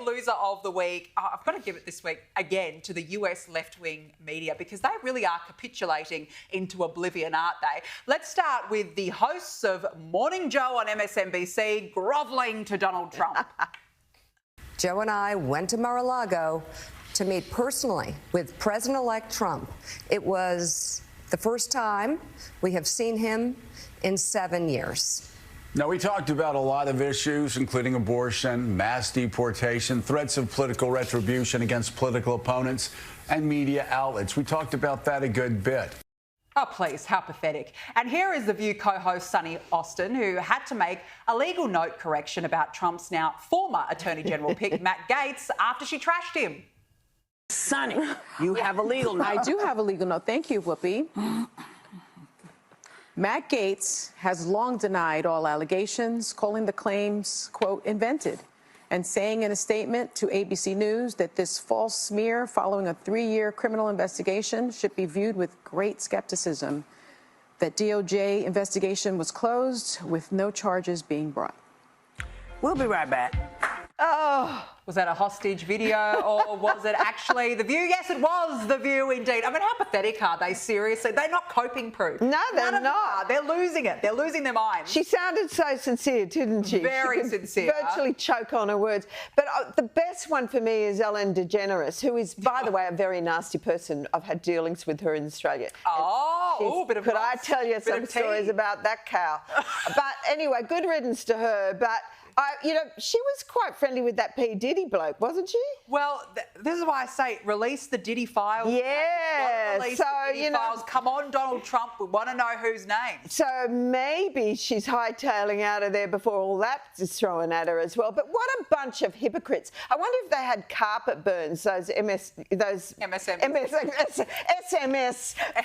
loser of the week, I've got to give it this week again to the US left-wing media because they really are capitulating into oblivion, aren't they? Let's start with the hosts of Morning Joe on MSNBC grovelling to Donald Trump. Joe and I went to Mar-a-Lago to meet personally with President-elect Trump. It was the first time we have seen him in 7 years. Now, we talked about a lot of issues, including abortion, mass deportation, threats of political retribution against political opponents, and media outlets. We talked about that a good bit. Oh, please, how pathetic. And here is The View co-host Sonny Austin, who had to make a legal note correction about Trump's now former Attorney General pick, Matt Gaetz, after she trashed him. Sonny, you have a legal note. I do have a legal note. Thank you, Whoopi. Matt Gaetz has long denied all allegations, calling the claims, quote, invented, and saying in a statement to ABC News that this false smear following a 3-year criminal investigation should be viewed with great skepticism. That DOJ investigation was closed with no charges being brought. We'll be right back. Oh, was that a hostage video or was it actually The View? Yes, it was The View indeed. I mean, how pathetic are they, seriously? They're not coping proof. No, they're None of them not. are. They're losing it. They're losing their minds. She sounded so sincere, didn't she? Very she could sincere. Virtually choke on her words. But the best one for me is Ellen DeGeneres, who is, by the way, a very nasty person. I've had dealings with her in Australia. Oh, bit of Could I tell you some of tea. stories about that cow? But anyway, good riddance to her. But she was quite friendly with that P. Diddy bloke, wasn't she? Well, this is why I say release the Diddy files. Yeah. Release So, the Diddy files. Come on, Donald Trump. We want to know whose name. So maybe she's hightailing out of there before all that is thrown at her as well. But what a bunch of hypocrites. I wonder if they had carpet burns, those SMS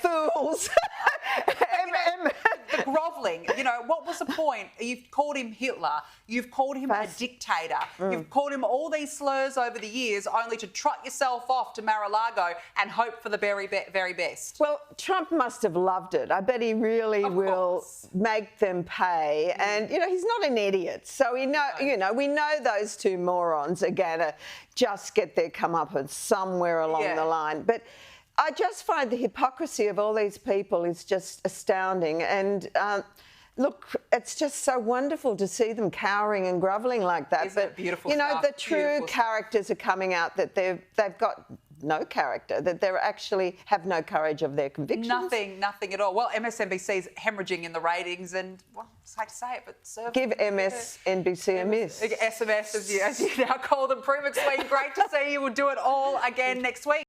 fools. The grovelling, what was the point? You've called him Hitler, you've called him a dictator, you've called him all these slurs over the years only to trot yourself off to Mar-a-Lago and hope for the very best. Well, Trump must have loved it. I bet he really will make them pay. And, he's not an idiot. So we know those two morons are going to just get their comeuppance somewhere along the line. But I just find the hypocrisy of all these people is just astounding. And look, it's just so wonderful to see them cowering and grovelling like that. Isn't it beautiful stuff? The true Beautiful characters are coming out that they've got no character, that they actually have no courage of their convictions. Nothing at all. Well, MSNBC's hemorrhaging in the ratings and, well, I hate to say it, but... Give MSNBC a miss. SMS, as you now call them. Prue MacSween, great to see you. We'll do it all again next week.